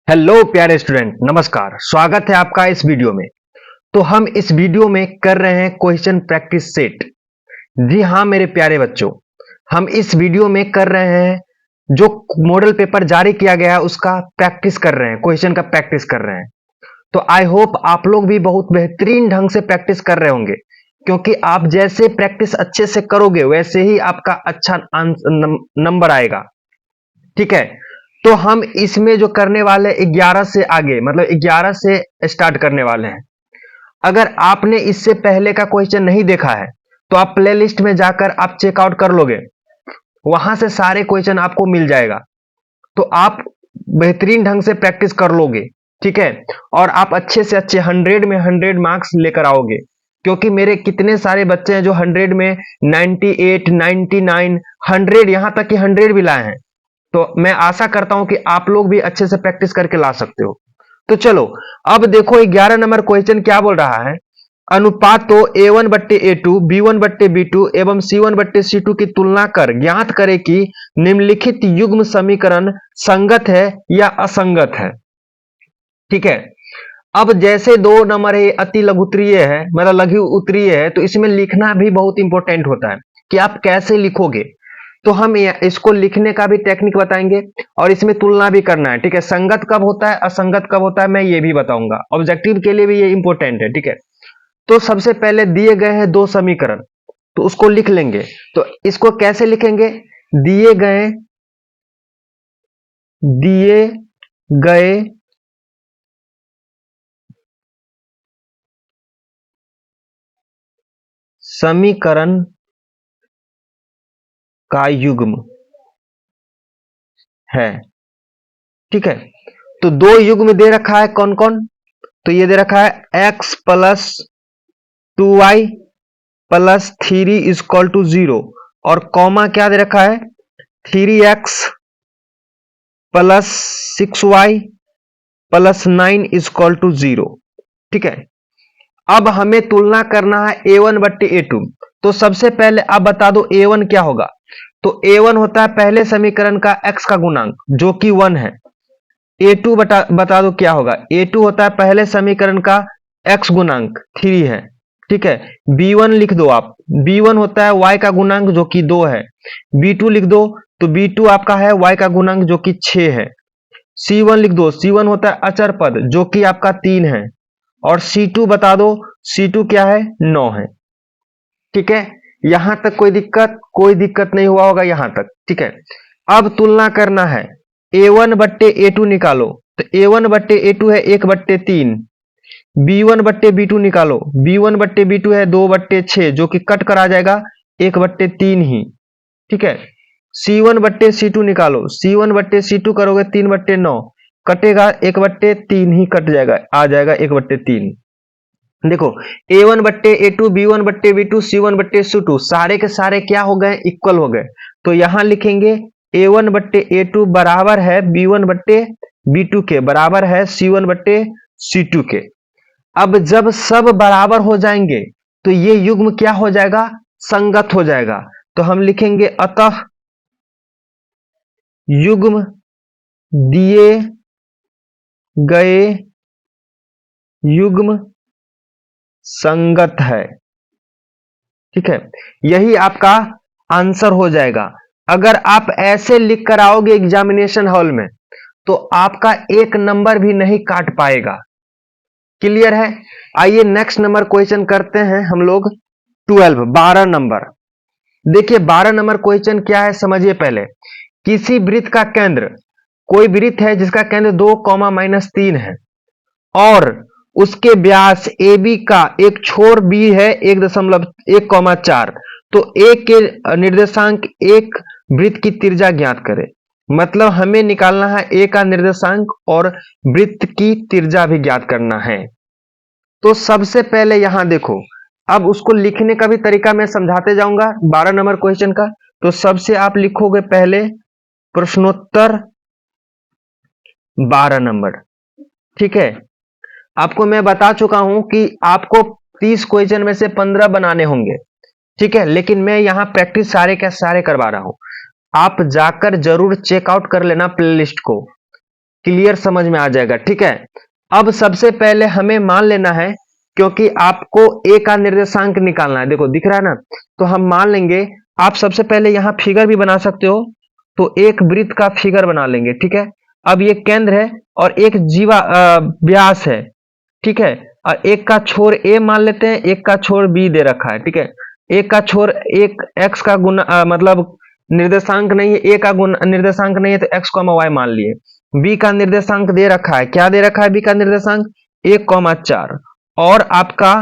Hello प्यारे student, नमस्कार। स्वागत है आपका इस वीडियो में। तो हम इस वीडियो में कर रहे हैं क्वेश्चन प्रैक्टिस सेट। जी हाँ मेरे प्यारे बच्चों, हम इस वीडियो में कर रहे हैं जो मॉडल पेपर जारी किया गया है उसका प्रैक्टिस कर रहे हैं, क्वेश्चन का प्रैक्टिस कर रहे हैं। तो आई होप आप लोग भी बहुत बेहतरीन ढंग से प्रैक्टिस कर रहे होंगे, क्योंकि आप जैसे प्रैक्टिस अच्छे से करोगे वैसे ही आपका अच्छा नंबर आएगा। ठीक है, तो हम इसमें जो करने वाले 11 से आगे मतलब 11 से स्टार्ट करने वाले हैं। अगर आपने इससे पहले का क्वेश्चन नहीं देखा है तो आप प्लेलिस्ट में जाकर आप चेकआउट कर लोगे, वहां से सारे क्वेश्चन आपको मिल जाएगा। तो आप बेहतरीन ढंग से प्रैक्टिस कर लोगे। ठीक है, और आप अच्छे से अच्छे 100 में 100 मार्क्स लेकर आओगे, क्योंकि मेरे कितने सारे बच्चे हैं जो 100 में 98, 99, 100, यहां तक कि 100 भी लाए हैं। तो मैं आशा करता हूं कि आप लोग भी अच्छे से प्रैक्टिस करके ला सकते हो। तो चलो, अब देखो 11 नंबर क्वेश्चन क्या बोल रहा है। अनुपात तो A1 बट्टे A2, B1 बट्टे B2 एवं C1 बट्टे C2 की तुलना कर ज्ञात करे कि निम्नलिखित युग्म समीकरण संगत है या असंगत है। ठीक है, अब जैसे 2 नंबर है अति लघुत्तरीय है, मतलब लघु उत्तरीय है, तो इसमें लिखना भी बहुत इंपॉर्टेंट होता है कि आप कैसे लिखोगे। तो हम इसको लिखने का भी टेक्निक बताएंगे और इसमें तुलना भी करना है। ठीक है, संगत कब होता है असंगत कब होता है मैं ये भी बताऊंगा। ऑब्जेक्टिव के लिए भी ये इंपॉर्टेंट है। ठीक है, तो सबसे पहले दिए गए हैं 2 समीकरण, तो उसको लिख लेंगे। तो इसको कैसे लिखेंगे? दिए गए समीकरण का युग्म है। ठीक है, तो 2 युग्म दे रखा है, कौन कौन? तो ये दे रखा है x plus 2y plus 3 is equal to 0, और कॉमा क्या दे रखा है? 3x plus 6y plus 9 equal to 0। ठीक है, अब हमें तुलना करना है A1 बट्टे A2। तो सबसे पहले आप बता दो A1 क्या होगा। तो A1 होता है पहले समीकरण का x का गुणांक जो कि 1 है। A2 बता दो क्या होगा। A2 होता है पहले समीकरण का x गुणांक 3 है। ठीक है, B1 लिख दो आप। B1 होता है y का गुणांक जो कि 2 है। B2 लिख दो, तो B2 आपका है y का गुणांक जो कि 6 है। C1 लिख दो, C1 होता है अचर पद जो कि आपका 3 है। और C2 बता दो, C2 क्या है? 9 है। ठीक है, यहां तक कोई दिक्कत नहीं हुआ होगा यहां तक। ठीक है, अब तुलना करना है। A1 बट्टे A2 निकालो, तो A1 बट्टे A2 है 1/3। B1 बट्टे B2 निकालो, B1 बट्टे B2 है 2/6 जो कि कट कर आ जाएगा 1/3 ही। ठीक है, C1 बट्टे C2 निकालो, C1 बट्टे C2 करोगे 3/9, कटेगा 1/3 ही कट जाएगा, आ जाएगा 1/3। देखो, A1 बट्टे A2, B1 बट्टे B2, C1 बट्टे C2 सारे के सारे क्या हो गए? इक्वल हो गए। तो यहां लिखेंगे A1 बट्टे A2 बराबर है B1 बट्टे B2 के, बराबर है C1 बट्टे C2 के। अब जब सब बराबर हो जाएंगे तो ये युग्म क्या हो जाएगा? संगत हो जाएगा। तो हम लिखेंगे अतः युग्म दिए गए युग्म संगत है। ठीक है, यही आपका आंसर हो जाएगा। अगर आप ऐसे लिख कर आओगे एग्जामिनेशन हॉल में तो आपका 1 नंबर भी नहीं काट पाएगा। क्लियर है? आइए नेक्स्ट नंबर क्वेश्चन करते हैं हम लोग। 12 नंबर। देखिए 12 नंबर क्वेश्चन क्या है समझिए पहले। किसी वृत्त का केंद्र, कोई वृत्त है जिसका केंद्र 2, -3 है और उसके व्यास ए बी का एक छोर बी है 1.1,4। तो ए के निर्देशांक एक वृत्त की त्रिज्या ज्ञात करें। मतलब हमें निकालना है ए का निर्देशांक और वृत्त की त्रिज्या भी ज्ञात करना है। तो सबसे पहले यहां देखो, अब उसको लिखने का भी तरीका मैं समझाते जाऊंगा 12 नंबर क्वेश्चन का। तो सबसे आप लिखोगे पहले प्रश्नोत्तर 12 नंबर। ठीक है, आपको मैं बता चुका हूं कि आपको 30 क्वेश्चन में से 15 बनाने होंगे। ठीक है, लेकिन मैं यहां प्रैक्टिस सारे के सारे करवा रहा हूं। आप जाकर जरूर चेकआउट कर लेना प्लेलिस्ट को। क्लियर समझ में आ जाएगा। ठीक है, अब सबसे पहले हमें मान लेना है, क्योंकि आपको ए का निर्देशांक निकालना है। देखो दिख रहा है ना, तो हम मान लेंगे। आप सबसे पहले यहां फिगर भी बना सकते हो, तो एक वृत्त का फिगर बना लेंगे। ठीक है, अब ये केंद्र है और एक जीवा व्यास है। ठीक है, और एक का छोर ए मान लेते हैं, एक का छोर बी दे रखा है। ठीक है, एक का छोर एक एक्स का गुना मतलब निर्देशांक नहीं है, ए का गुण निर्देशांक नहीं है, तो एक्स कॉमा वाई मान लिए। बी का निर्देशांक दे रखा है, क्या दे रखा है बी का निर्देशांक 1,4। और आपका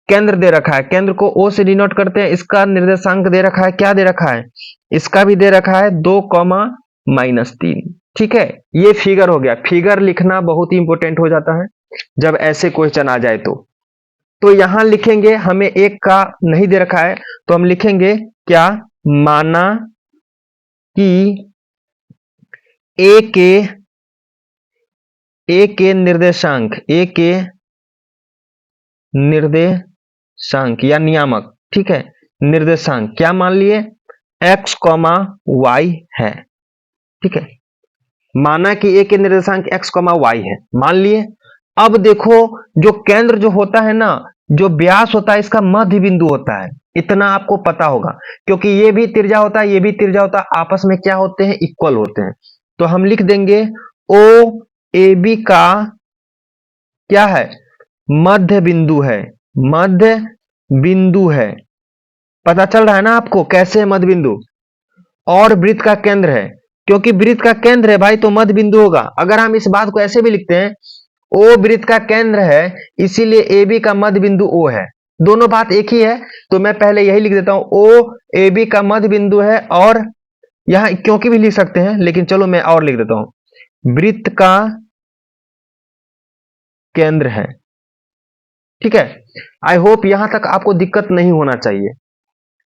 केंद्र दे रखा है, केंद्र को ओ से डिनोट करते हैं, इसका निर्देशांक दे रखा है, क्या दे रखा है, इसका भी दे रखा है 2,-3। ठीक है, ये फिगर हो गया। फिगर लिखना बहुत ही इंपॉर्टेंट हो जाता है जब ऐसे क्वेश्चन आ जाए तो यहां लिखेंगे, हमें एक का नहीं दे रखा है, तो हम लिखेंगे क्या, माना कि ए के निर्देशांक या नियामक, ठीक है, निर्देशांक क्या मान लिए, एक्स कॉमा वाई है। ठीक है, माना कि ए के निर्देशांक एक्स कॉमा वाई है, मान लिए। अब देखो, जो केंद्र जो होता है ना, जो व्यास होता है, इसका मध्य बिंदु होता है। इतना आपको पता होगा, क्योंकि ये भी त्रिज्या होता है, ये भी त्रिज्या होता है, आपस में क्या होते हैं, इक्वल होते हैं। तो हम लिख देंगे ओ ए बी का क्या है, मध्य बिंदु है। मध्य बिंदु है, पता चल रहा है ना आपको कैसे है मध्य बिंदु। और वृत्त का केंद्र है, क्योंकि वृत्त का केंद्र है भाई, तो मध्य बिंदु होगा। अगर हम इस बात को ऐसे भी लिखते हैं, ओ वृत्त का केंद्र है, इसीलिए ए बी का मध्य बिंदु ओ है। दोनों बात एक ही है, तो मैं पहले यही लिख देता हूं, ओ ए बी का मध्य बिंदु है। और यहां क्योंकि भी लिख सकते हैं, लेकिन चलो मैं और लिख देता हूं, वृत्त का केंद्र है। ठीक है, आई होप यहां तक आपको दिक्कत नहीं होना चाहिए।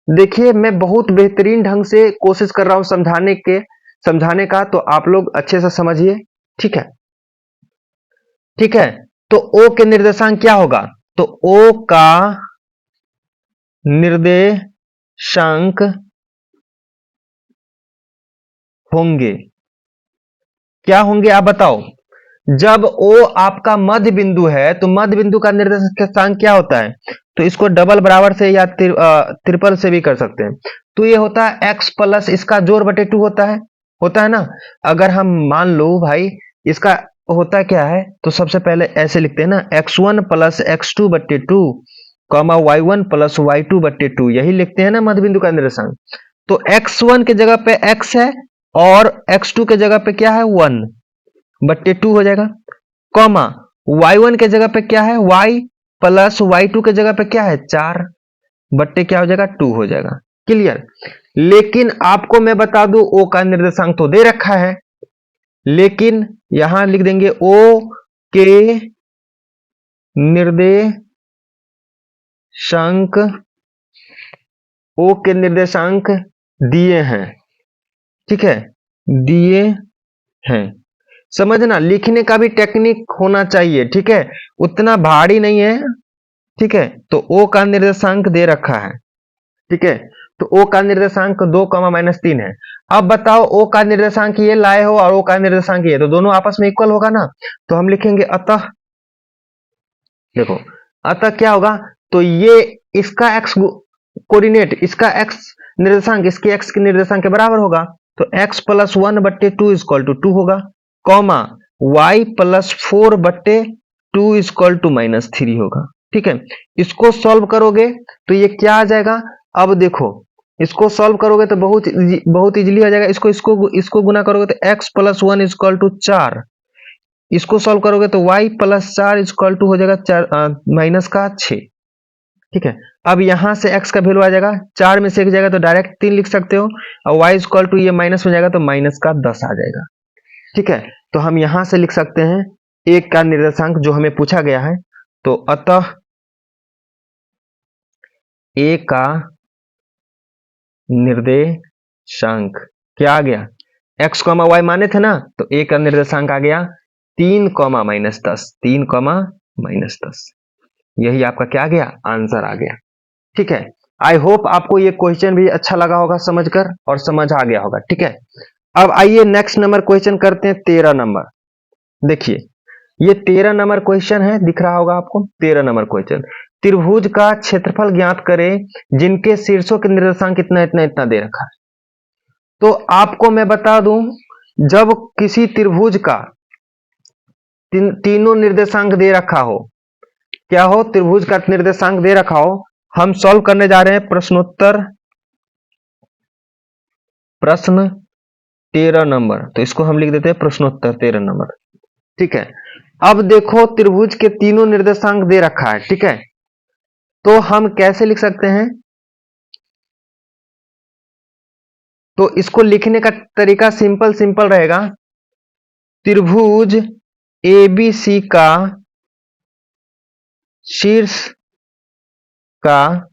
देखिए, मैं बहुत बेहतरीन ढंग से कोशिश कर रहा हूं समझाने का, तो आप लोग अच्छे से समझिए। ठीक है, ठीक है, तो ओ के निर्देशांक क्या होगा, तो ओ का निर्देशांक होंगे, क्या होंगे आप बताओ। जब ओ आपका मध्य बिंदु है, तो मध्य बिंदु का निर्देशांक क्या होता है, तो इसको डबल बराबर से या ट्रिपल से भी कर सकते हैं। तो ये होता है एक्स प्लस इसका जोड़ बटे 2 होता है ना। अगर हम मान लो भाई, इसका होता क्या है, तो सबसे पहले ऐसे लिखते हैं ना, x1 प्लस x2 बट्टे 2 कॉमा y1 प्लस y2 बट्टे 2, यही लिखते हैं ना मध्य बिंदु का निर्देशांक। तो x1 के जगह पे x है, और x2 के जगह पे क्या है 1 बट्टे 2 हो जाएगा, कॉमा y1 के जगह पे क्या है y प्लस y2 के जगह पे क्या है 4 बट्टे क्या हो जाएगा 2 हो जाएगा। क्लियर। लेकिन आपको मैं बता दूं, ओ का निर्देशांक तो दे रखा है, लेकिन यहां लिख देंगे ओ के निर्देशांक, ओ के निर्देशांक दिए हैं। ठीक है, दिए हैं, समझना, लिखने का भी टेक्निक होना चाहिए। ठीक है, उतना भारी नहीं है। ठीक है, तो ओ का निर्देशांक दे रखा है। ठीक है, तो ओ का निर्देशांक 2,-3 है। अब बताओ, ओ का निर्देशांक ये लाए हो और ओ का निर्देशांक ये, तो दोनों आपस में इक्वल होगा ना। तो हम लिखेंगे अतः, देखो अतः क्या होगा, तो ये इसका एक्स कोऑर्डिनेट, इसका एक्स निर्देशांक इसके एक्स के निर्देशांक के बराबर होगा, तो x प्लस 1 बट्टे 2 इक्वल टू 2 होगा, कॉमा y प्लस 4 बट्टे 2 इक्वल टू -3 होगा। ठीक है, इसको सॉल्व करोगे तो ये क्या आ जाएगा, अब देखो इसको सॉल्व करोगे तो बहुत इजीली हो जाएगा। इसको गुना करोगे तो x प्लस 1 इक्वल टू 4, इसको सॉल्व करोगे तो y प्लस 4 इक्वल टू हो जाएगा 6। ठीक है, अब यहां से x का वैल्यू आ जाएगा, 4 में से एक जाएगा तो डायरेक्ट 3 लिख सकते हो, और y इक्वल टू ये माइनस में जाएगा तो -10 आ जाएगा। ठीक है, तो हम यहां से लिख सकते हैं एक का निर्देशांक जो हमें पूछा गया है, तो अतः ए का निर्देशांक क्या आ गया, x कॉमा वाई माने थे ना, तो ए का निर्देशांक आ गया 3,-10, 3,-10, यही आपका क्या आ गया, आंसर आ गया। ठीक है, आई होप आपको ये क्वेश्चन भी अच्छा लगा होगा समझकर, और समझ आ गया होगा। ठीक है, अब आइए नेक्स्ट नंबर क्वेश्चन करते हैं, 13 नंबर। देखिए ये 13 नंबर क्वेश्चन है, दिख रहा होगा आपको 13 नंबर क्वेश्चन। त्रिभुज का क्षेत्रफल ज्ञात करें जिनके शीर्षों के निर्देशांक इतना इतना इतना दे रखा है। तो आपको मैं बता दूं, जब किसी त्रिभुज का तीनों निर्देशांक दे रखा हो, क्या हो, त्रिभुज का निर्देशांक दे रखा हो, हम सॉल्व करने जा रहे हैं प्रश्नोत्तर प्रश्न 13 नंबर। तो इसको हम लिख देते हैं प्रश्नोत्तर 13 नंबर। ठीक है, अब देखो त्रिभुज के तीनों निर्देशांक दे रखा है। ठीक है, तो हम कैसे लिख सकते हैं, तो इसको लिखने का तरीका सिंपल सिंपल रहेगा। त्रिभुज एबीसी का शीर्ष का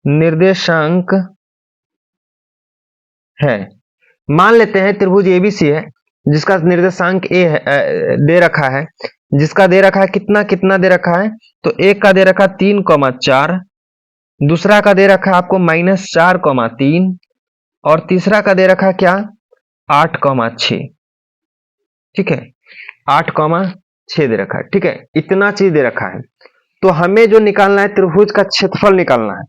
निर्देशांक है, मान लेते हैं त्रिभुज एबीसी है जिसका निर्देशांक ए है, दे रखा है, जिसका दे रखा है कितना कितना दे रखा है, तो एक का दे रखा 3,4, दूसरा का दे रखा है आपको -4,3 और तीसरा का दे रखा है क्या 8,6। ठीक है, 8,6 दे रखा है। ठीक है, इतना चीज दे रखा है। तो हमें जो निकालना है त्रिभुज का क्षेत्रफल निकालना है।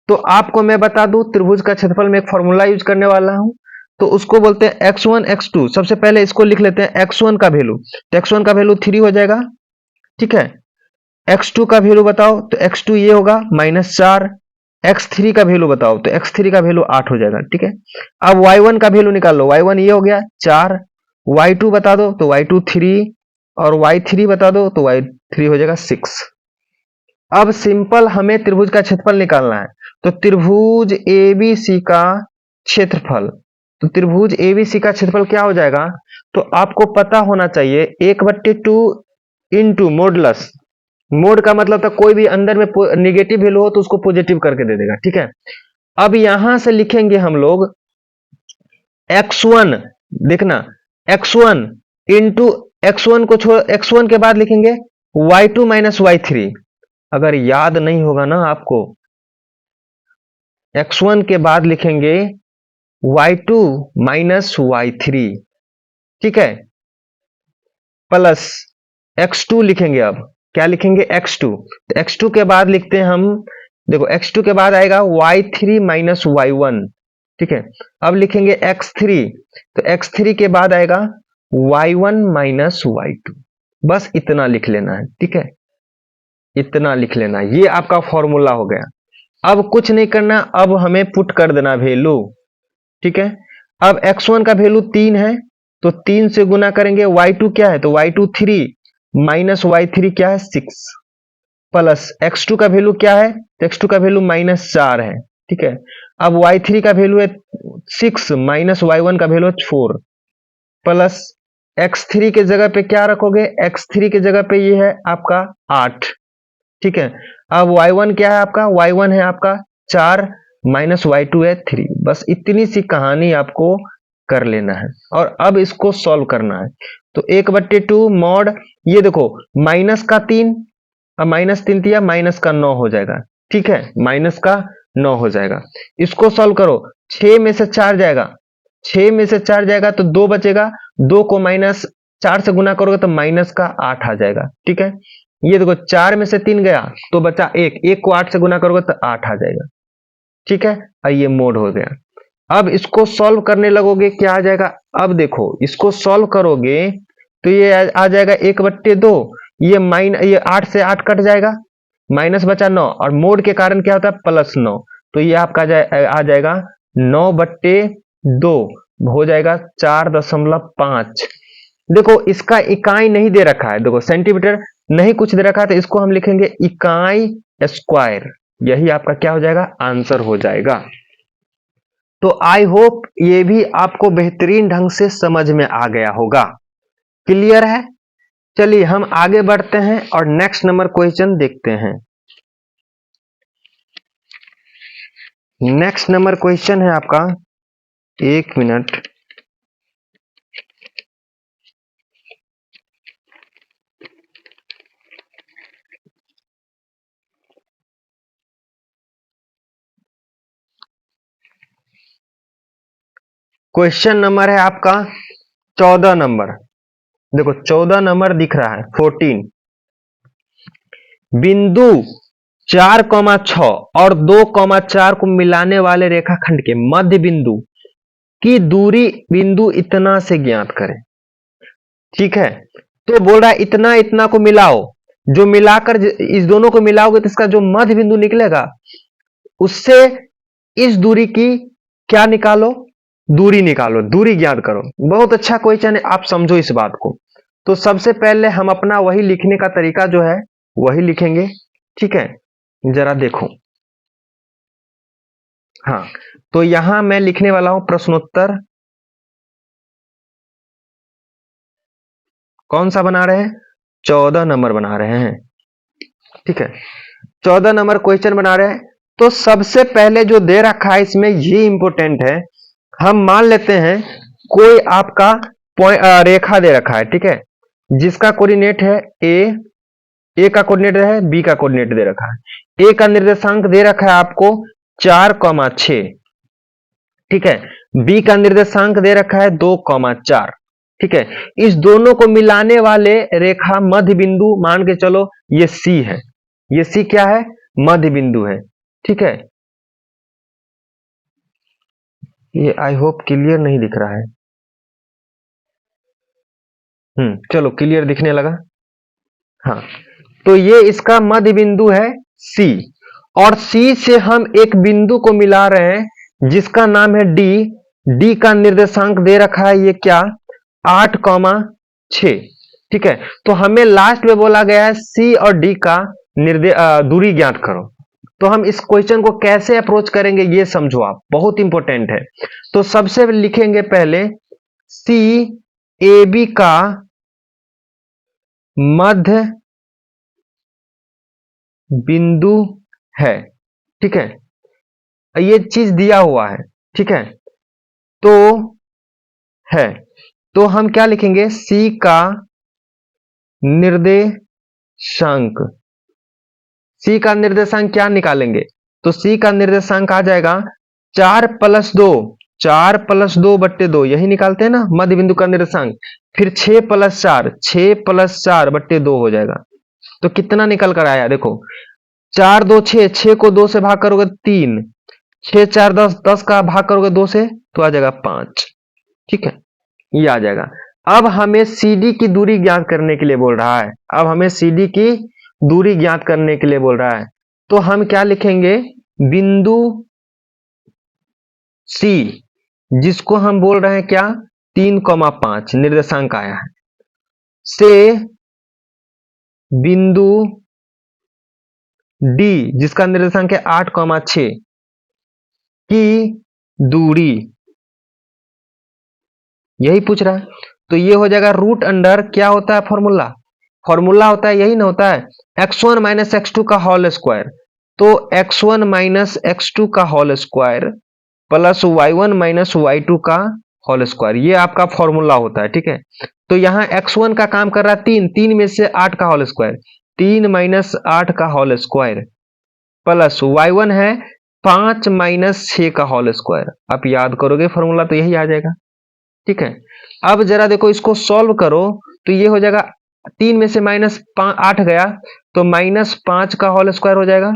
तो आपको मैं बता दूं त्रिभुज का क्षेत्रफल में एक फॉर्मूला यूज करने वाला हूं, तो उसको बोलते हैं x1 x2। सबसे पहले इसको लिख लेते हैं x1 का वैल्यू, तो x1 का वैल्यू 3 हो जाएगा। ठीक है, x2 का वैल्यू बताओ, तो x2 ये होगा -4, x3 का वैल्यू बताओ, तो x3 का वैल्यू 8 हो जाएगा। ठीक है, अब y1 का वैल्यू निकाल लो, y1 ये हो गया 4, y2 बता दो तो y2 3 और y3 बता दो तो y3 हो जाएगा 6। अब सिंपल हमें त्रिभुज का क्षेत्रफल निकालना है। तो त्रिभुज एबीसी का क्षेत्रफल, तो त्रिभुज एबीसी का क्षेत्रफल क्या हो जाएगा, तो आपको पता होना चाहिए 1/2 इंटू मोडलस। मोड का मतलब था कोई भी अंदर में निगेटिव वैल्यू हो तो उसको पॉजिटिव करके दे देगा। ठीक है, अब यहां से लिखेंगे हम लोग x1, देखना x1 इंटू x1 को छोड़, x1 के बाद लिखेंगे y2 माइनस y3। अगर याद नहीं होगा ना आपको, x1 के बाद लिखेंगे y2 माइनस y3। ठीक है, प्लस x2 लिखेंगे। अब क्या लिखेंगे x2, तो x2 के बाद लिखते हैं हम, देखो x2 के बाद आएगा y3 माइनस y1। ठीक है, अब लिखेंगे x3, तो x3 के बाद आएगा y1 माइनस y2। बस इतना लिख लेना है। ठीक है, इतना लिख लेना, ये आपका फॉर्मूला हो गया। अब कुछ नहीं करना, अब हमें पुट कर देना वैल्यू। ठीक है, अब x1 का वैल्यू 3 है, तो 3 से गुना करेंगे, y2 क्या है, तो y2 3 माइनस y3 क्या है 6, प्लस x2 का वैल्यू क्या है, तो x2 का वैल्यू -4 है। ठीक है, अब y3 का वैल्यू है 6 माइनस y1 का वैल्यू है 4, प्लस x3 के जगह पे क्या रखोगे, x3 के जगह पे ये है आपका 8। ठीक है, अब y1 क्या है आपका, y1 है आपका 4 माइनस y2 है 3। बस इतनी सी कहानी आपको कर लेना है और अब इसको सॉल्व करना है। तो 1/2 मॉड, ये देखो माइनस का 3, अब -3 दिया, माइनस का 9 हो जाएगा। ठीक है, माइनस का 9 हो जाएगा। इसको सॉल्व करो, 6 में से 4 जाएगा, 6 में से 4 जाएगा तो 2 बचेगा, 2 को -4 से गुना करोगे तो माइनस का 8 आ जाएगा। ठीक है, ये देखो 4 में से 3 गया तो बचा 1, 1 को 8 से गुना करोगे तो 8 आ जाएगा। ठीक है, और ये मोड हो गया। अब इसको सॉल्व करने लगोगे, क्या आ जाएगा, अब देखो इसको सॉल्व करोगे तो ये आ जाएगा 1/2, ये 8 से 8 कट जाएगा, माइनस बचा 9 और मोड के कारण क्या होता है +9, तो ये आपका आ जाएगा 9/2 हो जाएगा 4.5। देखो इसका इकाई नहीं दे रखा है, देखो सेंटीमीटर नहीं कुछ दे रखा है, तो इसको हम लिखेंगे इकाई स्क्वायर। यही आपका क्या हो जाएगा, आंसर हो जाएगा। तो आई होप ये भी आपको बेहतरीन ढंग से समझ में आ गया होगा। क्लियर है, चलिए हम आगे बढ़ते हैं और नेक्स्ट नंबर क्वेश्चन देखते हैं। नेक्स्ट नंबर क्वेश्चन है आपका, 1 मिनट, क्वेश्चन नंबर है आपका 14 नंबर। देखो 14 नंबर दिख रहा है 14, बिंदु 4,6 और 2,4 को मिलाने वाले रेखाखंड के मध्य बिंदु की दूरी बिंदु इतना से ज्ञात करें। ठीक है, तो बोल रहा है इतना इतना को मिलाओ, जो मिलाकर इस दोनों को मिलाओगे तो इसका जो मध्य बिंदु निकलेगा उससे इस दूरी की क्या निकालो, दूरी निकालो, दूरी ज्ञात करो। बहुत अच्छा क्वेश्चन है, आप समझो इस बात को। तो सबसे पहले हम अपना वही लिखने का तरीका जो है वही लिखेंगे। ठीक है, जरा देखो। हाँ, तो यहां मैं लिखने वाला हूं प्रश्नोत्तर। कौन सा बना रहे हैं? 14 नंबर बना रहे हैं। ठीक है, 14 नंबर क्वेश्चन बना रहे हैं। तो सबसे पहले जो दे रखा है इसमें ये इंपॉर्टेंट है। हम मान लेते हैं कोई आपका रेखा दे रखा है। ठीक है, जिसका कोऑर्डिनेट है ए का कोऑर्डिनेट है, बी का कोऑर्डिनेट दे रखा है। ए का निर्देशांक दे रखा है आपको 4,6। ठीक है, बी का निर्देशांक दे रखा है 2,4। ठीक है, इस दोनों को मिलाने वाले रेखा मध्य बिंदु मान के चलो ये सी है। ये सी क्या है? मध्य बिंदु है। ठीक है, ये आई होप क्लियर नहीं दिख रहा है। चलो क्लियर दिखने लगा। हाँ, तो ये इसका मध्य बिंदु है सी, और सी से हम एक बिंदु को मिला रहे हैं जिसका नाम है डी। डी का निर्देशांक दे रखा है ये क्या? 8,6। ठीक है, तो हमें लास्ट में बोला गया है सी और डी का दूरी ज्ञात करो। तो हम इस क्वेश्चन को कैसे अप्रोच करेंगे ये समझो आप, बहुत इंपॉर्टेंट है। तो सबसे लिखेंगे पहले सी ए बी का मध्य बिंदु है। ठीक है, ये चीज दिया हुआ है। ठीक है, तो है, तो हम क्या लिखेंगे? सी का निर्देशांक। सी का निर्देशांक क्या निकालेंगे? तो सी का निर्देशांक आ जाएगा 4+2, 4+2/2, यही निकालते हैं ना मध्य बिंदु का निर्देशांक। फिर 6+4, 6+4/2 हो जाएगा। तो कितना निकल कर आया देखो, 4 2 6, 6 को 2 से भाग करोगे 3, 6 4 10, 10 का भाग करोगे 2 से तो आ जाएगा 5। ठीक है, ये आ जाएगा। अब हमें CD की दूरी ज्ञात करने के लिए बोल रहा है। अब हमें CD की दूरी ज्ञात करने के लिए बोल रहा है, तो हम क्या लिखेंगे? बिंदु C, जिसको हम बोल रहे हैं क्या? 3,5 निर्देशांक आया है, से बिंदु D जिसका निर्देशांक है 8,6 की दूरी, यही पूछ रहा है। तो ये हो जाएगा रूट अंडर, क्या होता है फॉर्मूला? फॉर्मूला होता है, यही ना होता है, x1 माइनस x2 का होल स्क्वायर। तो x1 माइनस x2 का whole square plus y1 minus y2 का होल स्क्वायर, ये आपका फॉर्मूला होता है। ठीक है, तो यहाँ x1 का काम कर रहा है 3, 3 में से 8 का होल स्क्वायर, 3 माइनस 8 का होल स्क्वायर प्लस y1 है 5 माइनस 6 का होल स्क्वायर। आप याद करोगे फॉर्मूला तो यही आ जाएगा। ठीक है, अब जरा देखो इसको सॉल्व करो तो ये हो जाएगा 3 में से माइनस 8 गया तो -5 का होल स्क्वायर हो जाएगा,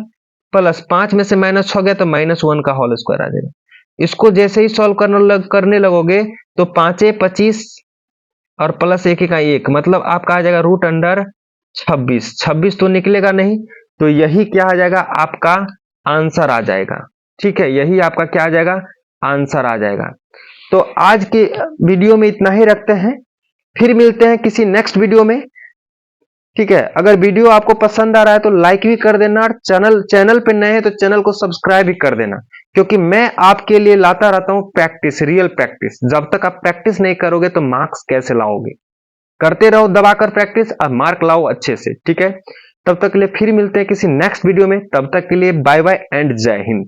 प्लस 5 में से -6 गया तो -1 का होल स्क्वायर आ जाएगा। इसको जैसे ही सॉल्व करने लगोगे तो 5 25 और प्लस 1 का 1, मतलब आपका आ जाएगा रूट अंडर 26। 26 तो निकलेगा नहीं, तो यही क्या आ जाएगा? आपका आंसर आ जाएगा। ठीक है, यही आपका क्या आ जाएगा? आंसर आ जाएगा। तो आज के वीडियो में इतना ही रखते हैं, फिर मिलते हैं किसी नेक्स्ट वीडियो में। ठीक है, अगर वीडियो आपको पसंद आ रहा है तो लाइक भी कर देना, और चैनल पे नए हैं तो चैनल को सब्सक्राइब भी कर देना, क्योंकि मैं आपके लिए लाता रहता हूं प्रैक्टिस, रियल प्रैक्टिस। जब तक आप प्रैक्टिस नहीं करोगे तो मार्क्स कैसे लाओगे? करते रहो दबाकर प्रैक्टिस और मार्क लाओ अच्छे से। ठीक है, तब तक के लिए फिर मिलते हैं किसी नेक्स्ट वीडियो में, तब तक के लिए बाय बाय एंड जय हिंद।